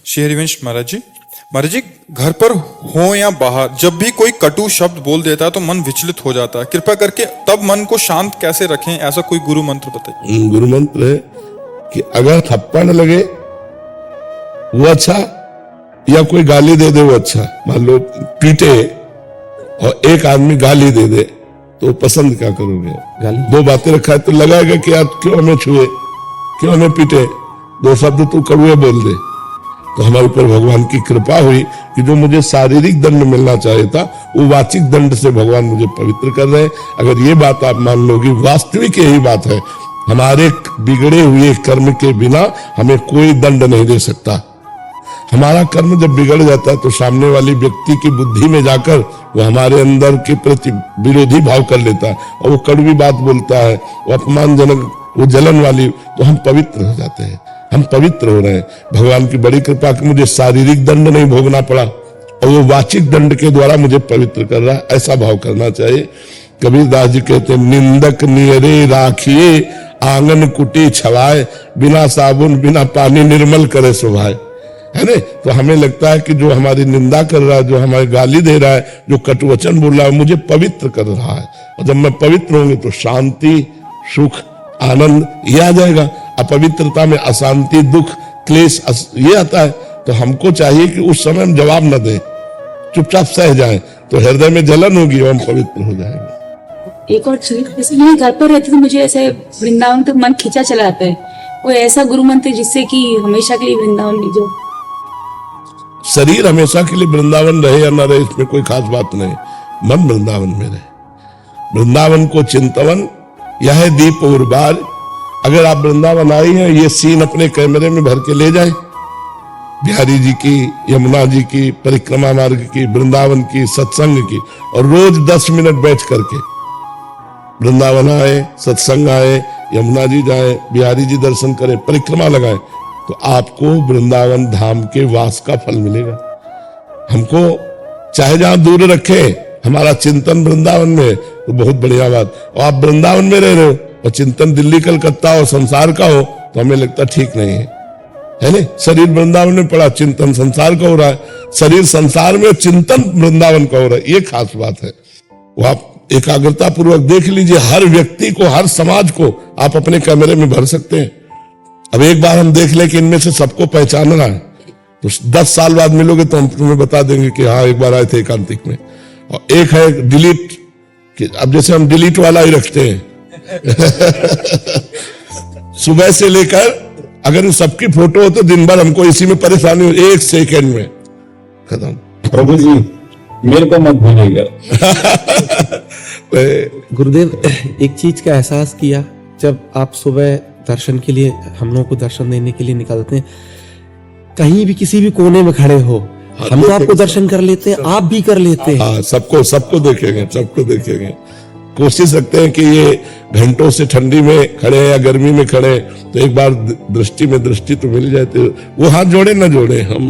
श्री हरिवंश महाराज जी, घर पर हो या बाहर, जब भी कोई कटु शब्द बोल देता है तो मन विचलित हो जाता है। कृपया करके तब मन को शांत कैसे रखें, ऐसा कोई गुरु मंत्र बताइए। गुरु मंत्र है कि अगर थप्पड़ लगे वो अच्छा, या कोई गाली दे दे वो अच्छा। मान लो पीटे और एक आदमी गाली दे दे तो पसंद क्या करोगे? गाली। दो बातें रखा है तो लगाएगा कि यार क्यों हमें छुए, क्यों हमें पीटे, दो शब्द तू कड़ुए बोल दे। तो हमारे ऊपर भगवान की कृपा हुई कि जो मुझे शारीरिक दंड मिलना चाहिए था वो वाचिक दंड से भगवान मुझे पवित्र कर रहे हैं। अगर ये बात आप मान लोगी, वास्तविक यही बात है, हमारे बिगड़े हुए कर्म के बिना हमें कोई दंड नहीं दे सकता। हमारा कर्म जब बिगड़ जाता है तो सामने वाली व्यक्ति की बुद्धि में जाकर वो हमारे अंदर के प्रति विरोधी भाव कर लेता है और वो कड़वी बात बोलता है, वो अपमानजनक, वो जलन वाली, तो हम पवित्र हो जाते हैं, हम पवित्र हो रहे हैं। भगवान की बड़ी कृपा कि मुझे शारीरिक दंड नहीं भोगना पड़ा और वो वाचिक दंड के द्वारा मुझे पवित्र कर रहा है। ऐसा भाव करना चाहिए। कबीरदास जी कहते हैं, निंदक नियरे राखिए आंगन कुटी छवाए, बिना साबुन बिना पानी निर्मल करे सुभाए। है ना? तो हमें लगता है कि जो हमारी निंदा कर रहा है, जो हमारी गाली दे रहा है, जो कटुवचन बोल रहा है, मुझे पवित्र कर रहा है। और जब मैं पवित्र होंगे तो शांति, सुख, आनंद ये आ जाएगा। अपवित्रता में अशांति, दुख, क्लेश ये आता है। तो हमको चाहिए कि उस समय हम जवाब न दें, चुपचाप सह जाएं, तो हृदय में जलन होगी और हम पवित्र हो जाएंगे। एक और चीज, जैसे मैं घर पर रहती हूँ, मुझे ऐसे वृंदावन तक मन खींचा चला जाता है। कोई ऐसा गुरु मंत्र जिससे कि हमेशा के लिए वृंदावन ले जाओ? शरीर हमेशा के लिए वृंदावन रहे या न रहे इसमें कोई खास बात नहीं, मन वृंदावन में रहे। वृंदावन को चिंतवन यह है दीप और बार। अगर आप वृंदावन आई हैं, ये सीन अपने कैमरे में भर के ले जाए, बिहारी जी की, यमुना जी की, परिक्रमा मार्ग की, वृंदावन की, सत्संग की, और रोज 10 मिनट बैठ करके वृंदावन आए, सत्संग आए, यमुना जी जाए, बिहारी जी दर्शन करें, परिक्रमा लगाए, तो आपको वृंदावन धाम के वास का फल मिलेगा। हमको चाहे जहां दूर रखे, हमारा चिंतन वृंदावन में, तो बहुत बढ़िया बात। और आप वृंदावन में रह रहे हो और चिंतन दिल्ली कलकत्ता और संसार का हो तो हमें लगता ठीक नहीं है ना? शरीर वृंदावन में पड़ा, चिंतन संसार का हो रहा है। शरीर संसार में, चिंतन वृंदावन का हो रहा है, ये खास बात है। वो आप एकाग्रता पूर्वक देख लीजिए। हर व्यक्ति को, हर समाज को आप अपने कैमरे में भर सकते हैं। अब एक बार हम देख ले कि इनमें से सबको पहचानना है, तो 10 साल बाद मिलोगे तो हम तुम्हें बता देंगे कि हाँ एक बार आए थे एकांतिक में। और एक है डिलीट, कि अब जैसे हम डिलीट वाला ही रखते हैं सुबह से लेकर अगर सबकी फोटो हो तो दिन भर हमको इसी में परेशानी हो, 1 सेकंड में खत्म। प्रभु जी मेरे को मत भूलिएगा। गुरुदेव, एक चीज का एहसास किया, जब आप सुबह दर्शन के लिए, हम लोगों को दर्शन देने के लिए निकलते हैं, कहीं भी किसी भी कोने में खड़े हो, हम तो आपको दर्शन कर लेते हैं, आप भी कर लेते हैं। हाँ, सबको देखेंगे, सबको देखेंगे। कोशिश रखते हैं कि ये घंटों से ठंडी में खड़े हैं या गर्मी में खड़े, तो एक बार दृष्टि में दृष्टि तो मिल जाए। तो वो हाथ जोड़े ना जोड़े हम